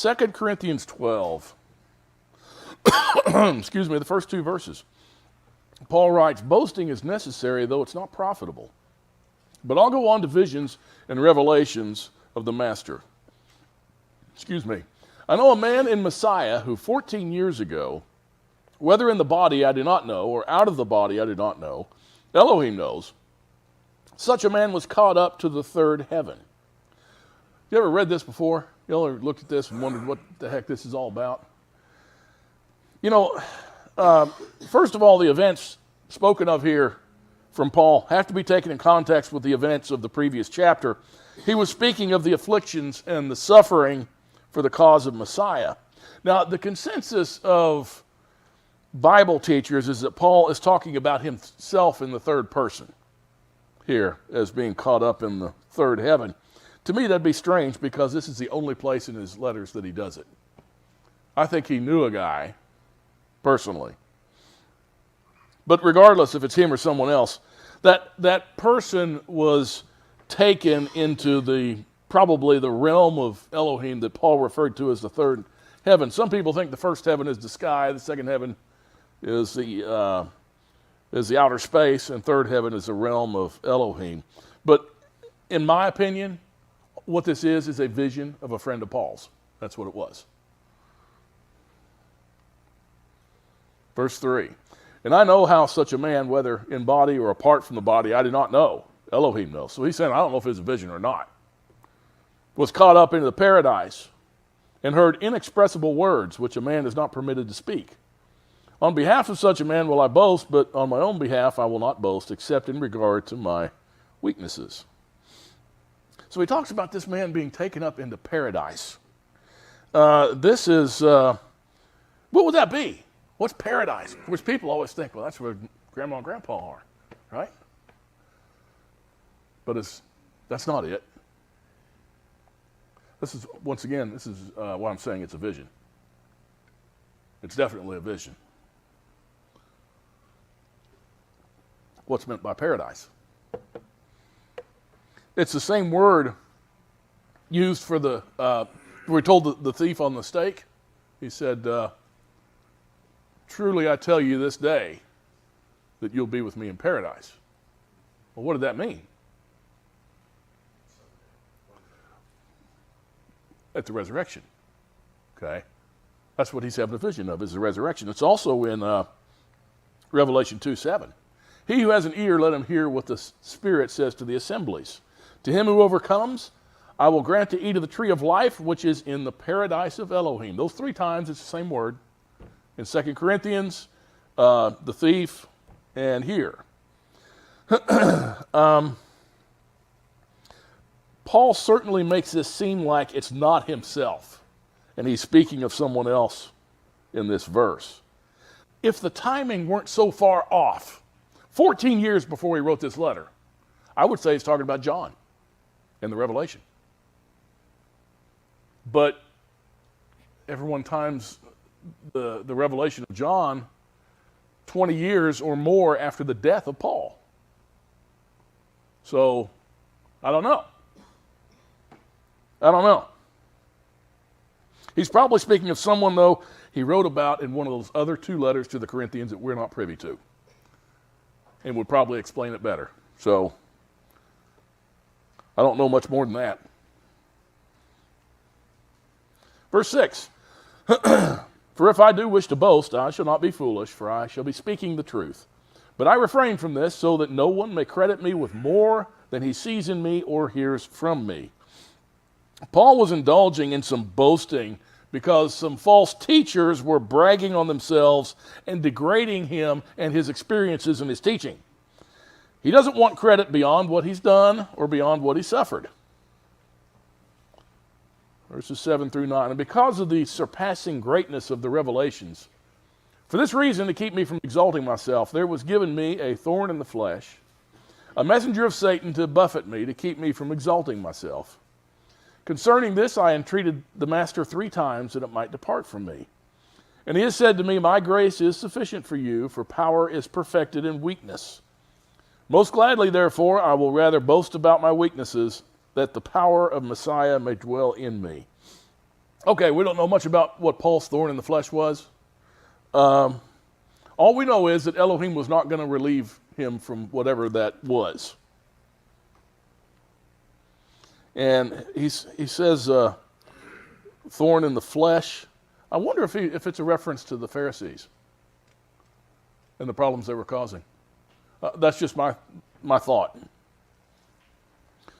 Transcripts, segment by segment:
2 Corinthians 12. Excuse me, the first two verses. Paul writes, boasting is necessary, though it's not profitable. But I'll go on to visions and revelations of the Master. Excuse me. I know a man in Messiah who 14 years ago, whether in the body I do not know, or out of the body I do not know, Elohim knows, such a man was caught up to the third heaven. You ever read this before? You ever looked at this and wondered what the heck this is all about? You know, first of all, the events spoken of here from Paul have to be taken in context with the events of the previous chapter. He was speaking of the afflictions and the suffering for the cause of Messiah. Now, the consensus of Bible teachers is that Paul is talking about himself in the third person here as being caught up in the third heaven. To me, that'd be strange because this is the only place in his letters that he does it. I think he knew a guy personally. But regardless if it's him or someone else, that person was taken into probably the realm of Elohim that Paul referred to as the third heaven. Some people think the first heaven is the sky, the second heaven is the outer space, and third heaven is the realm of Elohim. But in my opinion, what this is a vision of a friend of Paul's. That's what it was. Verse 3. And I know how such a man, whether in body or apart from the body, I do not know. Elohim knows. So he's saying, I don't know if it's a vision or not. Was caught up into the paradise and heard inexpressible words which a man is not permitted to speak. On behalf of such a man will I boast, but on my own behalf I will not boast, except in regard to my weaknesses. So he talks about this man being taken up into paradise. This is, what would that be? What's paradise? Which people always think, well, that's where grandma and grandpa are, right? But that's not it. This is, once again, this is why I'm saying it's a vision. It's definitely a vision. What's meant by paradise? It's the same word used for we told the thief on the stake. He said, truly I tell you this day that you'll be with me in paradise. Well, what did that mean? At the resurrection. Okay? That's what he's having a vision of, is the resurrection. It's also in Revelation 2:7. He who has an ear, let him hear what the Spirit says to the assemblies. To him who overcomes, I will grant to eat of the tree of life, which is in the paradise of Elohim. Those 3 times, it's the same word. In 2 Corinthians, the thief, and here. Paul certainly makes this seem like it's not himself, and he's speaking of someone else in this verse. If the timing weren't so far off, 14 years before he wrote this letter, I would say he's talking about John in the Revelation. But everyone times the revelation of John 20 years or more after the death of Paul. So, I don't know. He's probably speaking of someone, though, he wrote about in one of those other 2 letters to the Corinthians that we're not privy to, and would probably explain it better. So, I don't know much more than that. Verse 6. For if I do wish to boast, I shall not be foolish, for I shall be speaking the truth. But I refrain from this, so that no one may credit me with more than he sees in me or hears from me. Paul was indulging in some boasting because some false teachers were bragging on themselves and degrading him and his experiences in his teaching. He doesn't want credit beyond what he's done or beyond what he suffered. Verses 7 through 9. And because of the surpassing greatness of the revelations, for this reason, to keep me from exalting myself, there was given me a thorn in the flesh, a messenger of Satan to buffet me, to keep me from exalting myself. Concerning this, I entreated the Master 3 times that it might depart from me. And he has said to me, my grace is sufficient for you, for power is perfected in weakness. Most gladly, therefore, I will rather boast about my weaknesses, that the power of Messiah may dwell in me. Okay, we don't know much about what Paul's thorn in the flesh was. All we know is that Elohim was not going to relieve him from whatever that was. And he says, thorn in the flesh. I wonder if it's a reference to the Pharisees and the problems they were causing. That's just my thought.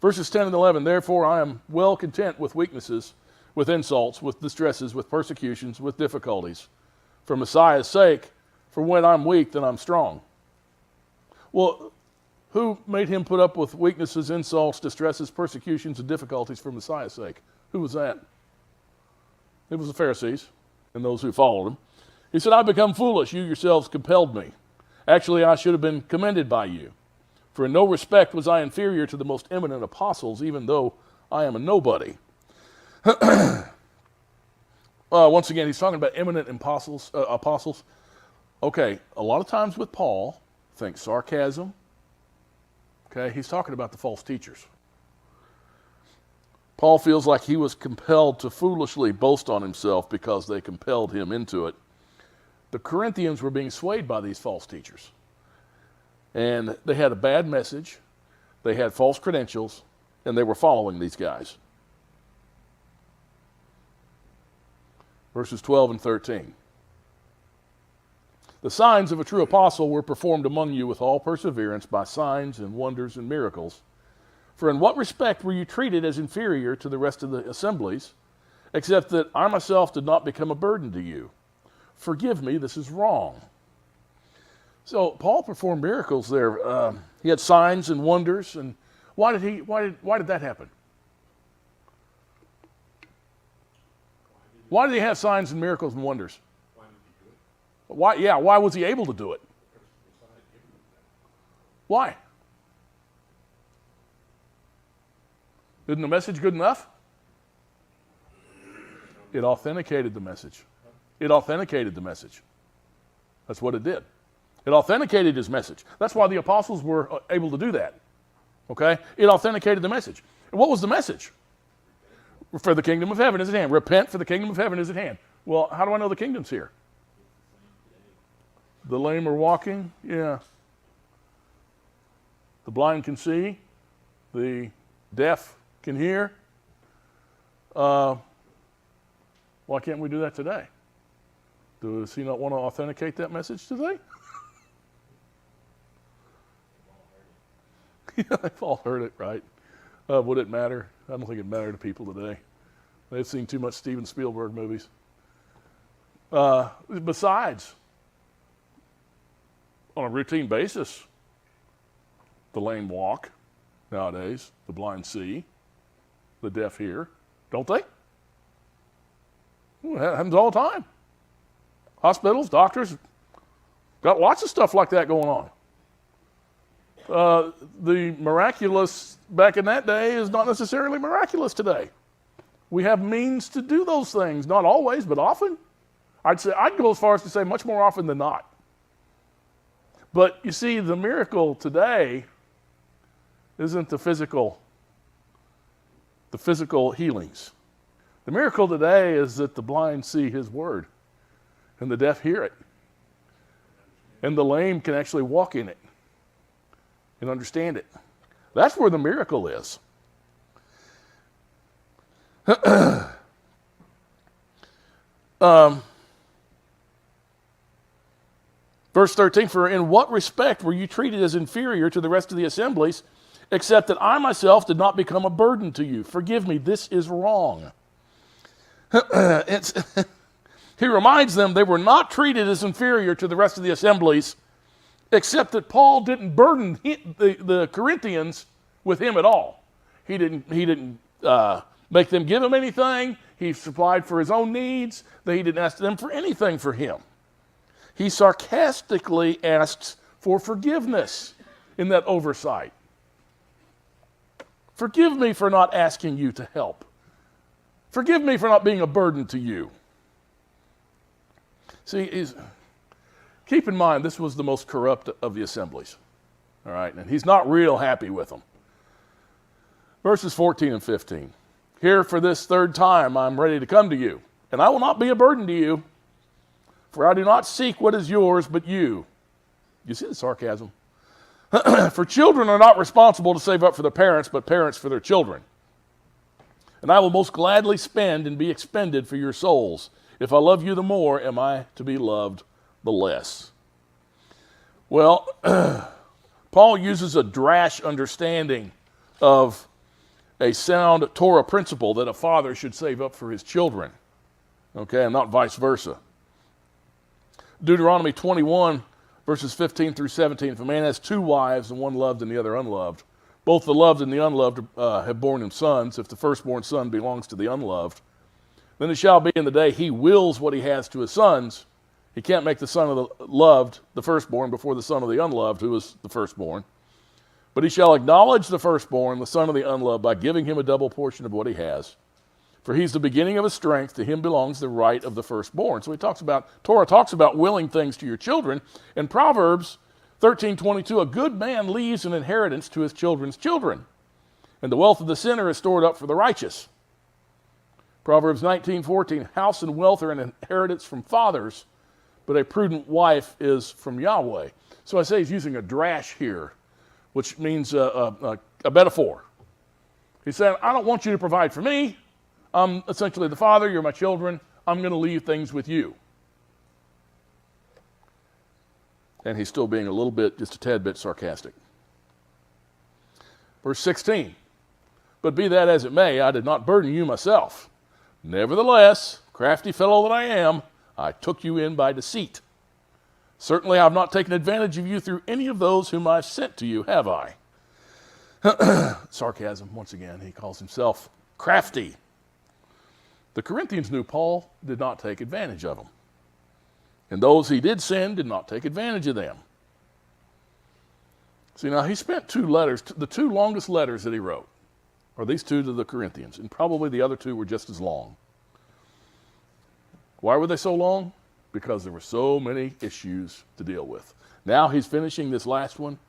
Verses 10 and 11, therefore I am well content with weaknesses, with insults, with distresses, with persecutions, with difficulties. For Messiah's sake, for when I'm weak, then I'm strong. Well, who made him put up with weaknesses, insults, distresses, persecutions, and difficulties for Messiah's sake? Who was that? It was the Pharisees and those who followed him. He said, I've become foolish. You yourselves compelled me. Actually, I should have been commended by you. For in no respect was I inferior to the most eminent apostles, even though I am a nobody. Once again, he's talking about eminent apostles. Okay, a lot of times with Paul, think sarcasm. Okay, he's talking about the false teachers. Paul feels like he was compelled to foolishly boast on himself because they compelled him into it. The Corinthians were being swayed by these false teachers. And they had a bad message, they had false credentials, and they were following these guys. Verses 12 and 13. The signs of a true apostle were performed among you with all perseverance by signs and wonders and miracles. For in what respect were you treated as inferior to the rest of the assemblies, except that I myself did not become a burden to you? Forgive me, this is wrong. So Paul performed miracles there. He had signs and wonders, and why did that happen? Why did he have signs and miracles and wonders? Why was he able to do it? Why? Isn't the message good enough? It authenticated the message. It authenticated the message. That's what it did. It authenticated his message. That's why the apostles were able to do that. Okay? It authenticated the message. And what was the message? For the kingdom of heaven is at hand. Repent, for the kingdom of heaven is at hand. Well, how do I know the kingdom's here? The lame are walking? Yeah. The blind can see. The deaf can hear. Why can't we do that today? Does he not want to authenticate that message today? Yeah, they've all heard it, right? Would it matter? I don't think it mattered to people today. They've seen too much Steven Spielberg movies. Besides, on a routine basis, the lame walk nowadays, the blind see, the deaf hear, don't they? Well, it happens all the time. Hospitals, doctors, got lots of stuff like that going on. The miraculous back in that day is not necessarily miraculous today. We have means to do those things, not always, but often. I'd go as far as to say much more often than not. But you see, the miracle today isn't the physical healings. The miracle today is that the blind see his word and the deaf hear it. And the lame can actually walk in it and understand it. That's where the miracle is. Verse 13, for in what respect were you treated as inferior to the rest of the assemblies, except that I myself did not become a burden to you? Forgive me, this is wrong. He reminds them they were not treated as inferior to the rest of the assemblies, except that Paul didn't burden the Corinthians with him at all. He didn't make them give him anything. He supplied for his own needs. He didn't ask them for anything for him. He sarcastically asks for forgiveness in that oversight. Forgive me for not asking you to help. Forgive me for not being a burden to you. See, keep in mind, this was the most corrupt of the assemblies. All right, and he's not real happy with them. Verses 14 and 15. Here for this third time I'm ready to come to you, and I will not be a burden to you, for I do not seek what is yours, but you. You see the sarcasm? For children are not responsible to save up for their parents, but parents for their children. And I will most gladly spend and be expended for your souls. If I love you the more, am I to be loved the less? Well, Paul uses a brash understanding of a sound Torah principle that a father should save up for his children, okay, and not vice versa. Deuteronomy 21, verses 15 through 17, if a man has two wives, the one loved and the other unloved, both the loved and the unloved have borne him sons. If the firstborn son belongs to the unloved, then it shall be in the day he wills what he has to his sons. He can't make the son of the loved the firstborn before the son of the unloved, who is the firstborn. But he shall acknowledge the firstborn, the son of the unloved, by giving him a double portion of what he has. For he's the beginning of his strength. To him belongs the right of the firstborn. So Torah talks about willing things to your children. In Proverbs 13:22, a good man leaves an inheritance to his children's children, and the wealth of the sinner is stored up for the righteous. Proverbs 19:14, house and wealth are an inheritance from fathers, but a prudent wife is from Yahweh. So I say he's using a drash here, which means a metaphor. He's saying, I don't want you to provide for me. I'm essentially the father, you're my children. I'm going to leave things with you. And he's still being just a tad bit sarcastic. Verse 16, but be that as it may, I did not burden you myself. Nevertheless, crafty fellow that I am, I took you in by deceit. Certainly I have not taken advantage of you through any of those whom I've sent to you, have I? Sarcasm, once again. He calls himself crafty. The Corinthians knew Paul did not take advantage of them. And those he did send did not take advantage of them. See, now he spent two letters, the two longest letters that he wrote are these two to the Corinthians, and probably the other two were just as long. Why were they so long? Because there were so many issues to deal with. Now he's finishing this last one,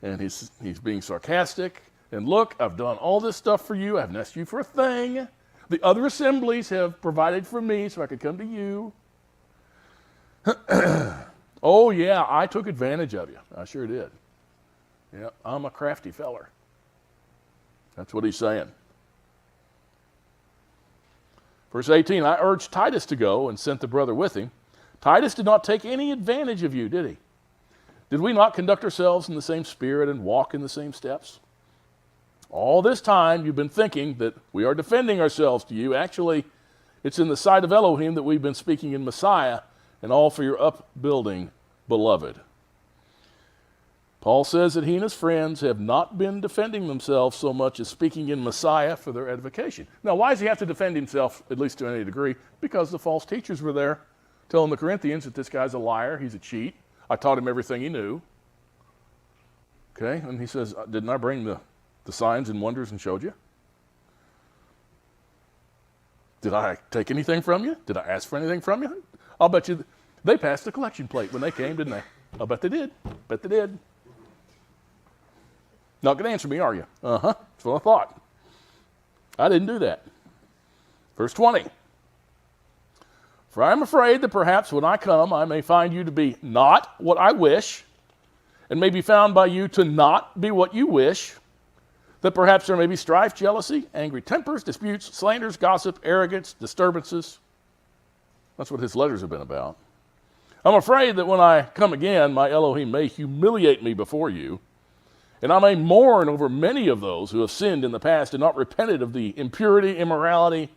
and he's being sarcastic. And look, I've done all this stuff for you. I haven't asked you for a thing. The other assemblies have provided for me so I could come to you. Oh, yeah, I took advantage of you. I sure did. Yeah, I'm a crafty feller. That's what he's saying. Verse 18, I urged Titus to go and sent the brother with him. Titus did not take any advantage of you, did he? Did we not conduct ourselves in the same spirit and walk in the same steps? All this time you've been thinking that we are defending ourselves to you. Actually, it's in the sight of Elohim that we've been speaking in Messiah, and all for your upbuilding, beloved. Paul says that he and his friends have not been defending themselves so much as speaking in Messiah for their edification. Now, why does he have to defend himself, at least to any degree? Because the false teachers were there telling the Corinthians that this guy's a liar, he's a cheat. I taught him everything he knew. Okay, and he says, didn't I bring the signs and wonders and showed you? Did I take anything from you? Did I ask for anything from you? I'll bet you they passed the collection plate when they came, didn't they? I'll bet they did. Bet they did. Not going to answer me, are you? Uh-huh. That's what I thought. I didn't do that. Verse 20. For I am afraid that perhaps when I come, I may find you to be not what I wish, and may be found by you to not be what you wish, that perhaps there may be strife, jealousy, angry tempers, disputes, slanders, gossip, arrogance, disturbances. That's what his letters have been about. I'm afraid that when I come again, my Elohim may humiliate me before you, and I may mourn over many of those who have sinned in the past and not repented of the impurity, immorality,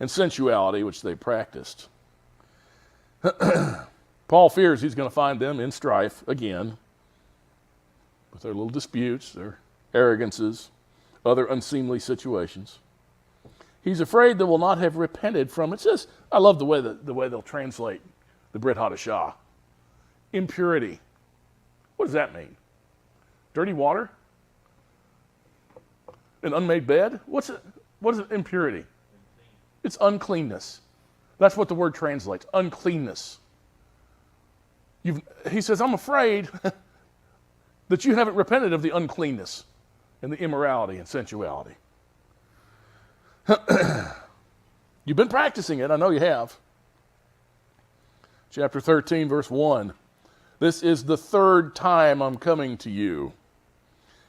and sensuality which they practiced. Paul fears he's going to find them in strife again with their little disputes, their arrogances, other unseemly situations. He's afraid they will not have repented from it. Says, I love the way they'll translate the Brit Hadashah. Impurity. What does that mean? Dirty water? An unmade bed? What is impurity? It's uncleanness. That's what the word translates, uncleanness. He says, I'm afraid that you haven't repented of the uncleanness and the immorality and sensuality. You've been practicing it. I know you have. Chapter 13, verse 1. This is the third time I'm coming to you.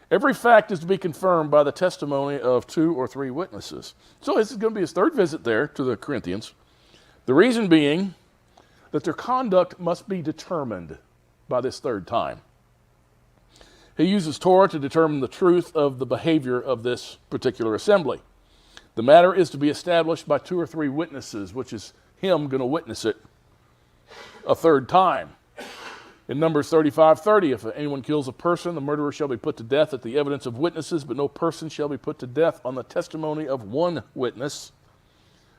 Every fact is to be confirmed by the testimony of 2 or 3 witnesses. So this is going to be his third visit there to the Corinthians. The reason being that their conduct must be determined by this third time. He uses Torah to determine the truth of the behavior of this particular assembly. The matter is to be established by 2 or 3 witnesses, which is him going to witness it a third time. In Numbers 35:30, if anyone kills a person, the murderer shall be put to death at the evidence of witnesses, but no person shall be put to death on the testimony of 1 witness.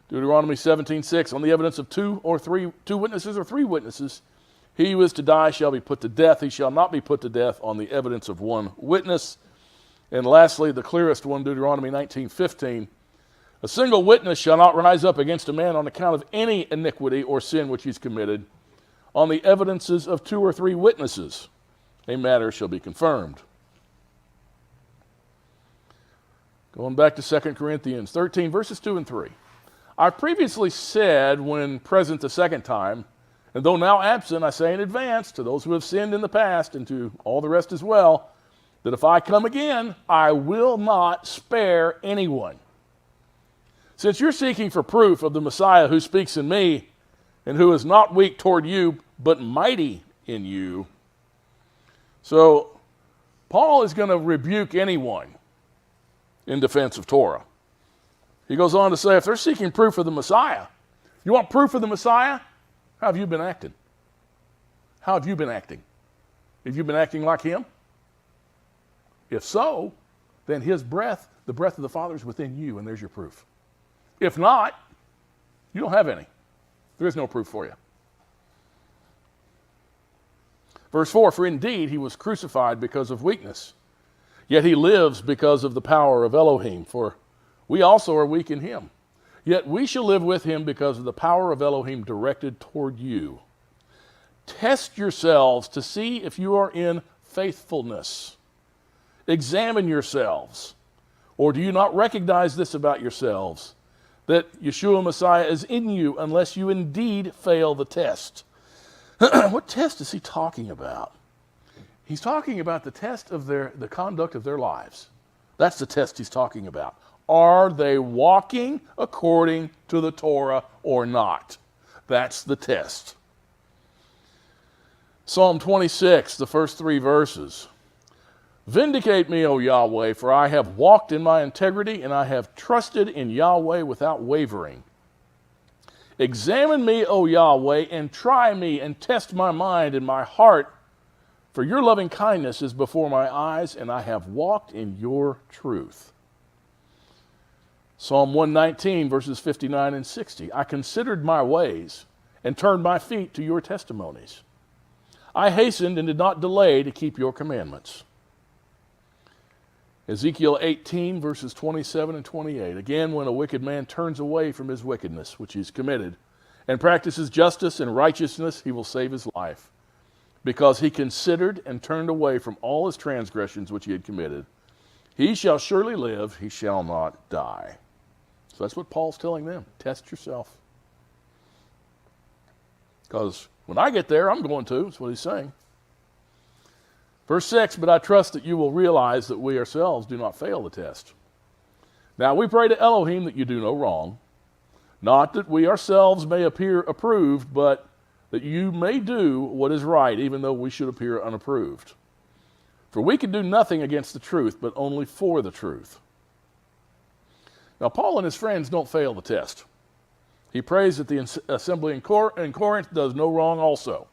Deuteronomy 17:6, on the evidence of 2 witnesses or 3 witnesses, he who is to die shall be put to death. He shall not be put to death on the evidence of 1 witness. And lastly, the clearest one, Deuteronomy 19:15, a single witness shall not rise up against a man on account of any iniquity or sin which he's committed. On the evidences of 2 or 3 witnesses, a matter shall be confirmed. Going back to 2 Corinthians 13, verses 2 and 3. I previously said when present the second time, and though now absent, I say in advance to those who have sinned in the past and to all the rest as well, that if I come again, I will not spare anyone. Since you're seeking for proof of the Messiah who speaks in me and who is not weak toward you, but mighty in you. So Paul is going to rebuke anyone in defense of Torah. He goes on to say, if they're seeking proof of the Messiah, you want proof of the Messiah? How have you been acting? How have you been acting? Have you been acting like him? If so, then his breath, the breath of the Father is within you, and there's your proof. If not, you don't have any. There is no proof for you. Verse 4, for indeed he was crucified because of weakness, yet he lives because of the power of Elohim, for we also are weak in him. Yet we shall live with him because of the power of Elohim directed toward you. Test yourselves to see if you are in faithfulness. Examine yourselves. Or do you not recognize this about yourselves, that Yeshua Messiah is in you unless you indeed fail the test? What test is he talking about? He's talking about the test of the conduct of their lives. That's the test he's talking about. Are they walking according to the Torah or not? That's the test. Psalm 26, the first 3 verses. Vindicate me, O Yahweh, for I have walked in my integrity, and I have trusted in Yahweh without wavering. Examine me, O Yahweh, and try me, and test my mind and my heart, for your loving kindness is before my eyes, and I have walked in your truth. Psalm 119, verses 59 and 60. I considered my ways and turned my feet to your testimonies. I hastened and did not delay to keep your commandments. Ezekiel 18, verses 27 and 28. Again, when a wicked man turns away from his wickedness, which he's committed, and practices justice and righteousness, he will save his life, because he considered and turned away from all his transgressions which he had committed. He shall surely live, he shall not die. So that's what Paul's telling them. Test yourself. Because when I get there, I'm going to. That's what he's saying. Verse 6, but I trust that you will realize that we ourselves do not fail the test. Now we pray to Elohim that you do no wrong, not that we ourselves may appear approved, but that you may do what is right, even though we should appear unapproved. For we can do nothing against the truth, but only for the truth. Now Paul and his friends don't fail the test. He prays that the assembly in Corinth does no wrong also.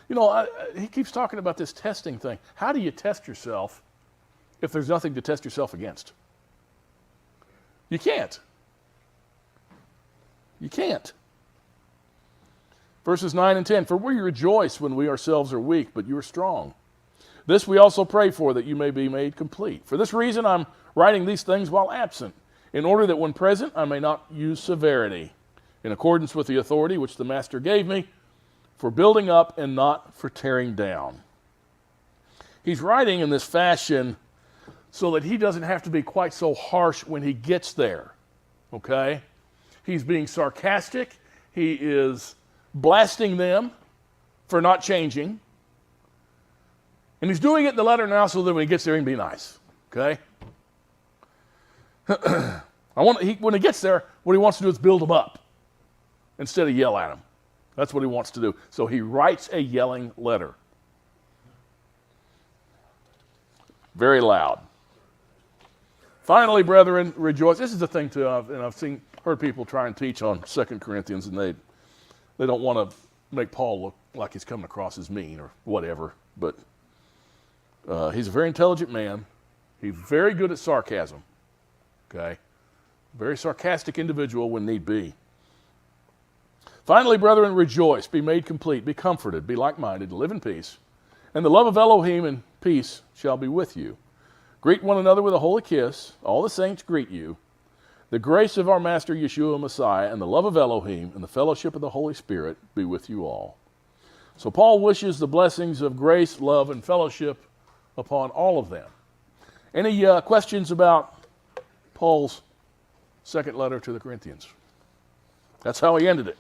You know, he keeps talking about this testing thing. How do you test yourself if there's nothing to test yourself against? You can't. You can't. Verses 9 and 10, for we rejoice when we ourselves are weak, but you are strong. This we also pray for, that you may be made complete. For this reason I'm writing these things while absent, in order that when present I may not use severity, in accordance with the authority which the Master gave me, for building up and not for tearing down. He's writing in this fashion so that he doesn't have to be quite so harsh when he gets there. Okay? He's being sarcastic. He is blasting them for not changing. And he's doing it in the letter now so that when he gets there, he can be nice. Okay? When he gets there, what he wants to do is build them up instead of yell at them. That's what he wants to do. So he writes a yelling letter. Very loud. Finally, brethren, rejoice. This is the thing, too, and I've heard people try and teach on 2 Corinthians, and they don't want to make Paul look like he's coming across as mean or whatever, but he's a very intelligent man. He's very good at sarcasm, okay? Very sarcastic individual when need be. Finally, brethren, rejoice, be made complete, be comforted, be like-minded, live in peace, and the love of Elohim and peace shall be with you. Greet one another with a holy kiss. All the saints greet you. The grace of our Master Yeshua Messiah and the love of Elohim and the fellowship of the Holy Spirit be with you all. So Paul wishes the blessings of grace, love, and fellowship upon all of them. Any questions about Paul's second letter to the Corinthians? That's how he ended it.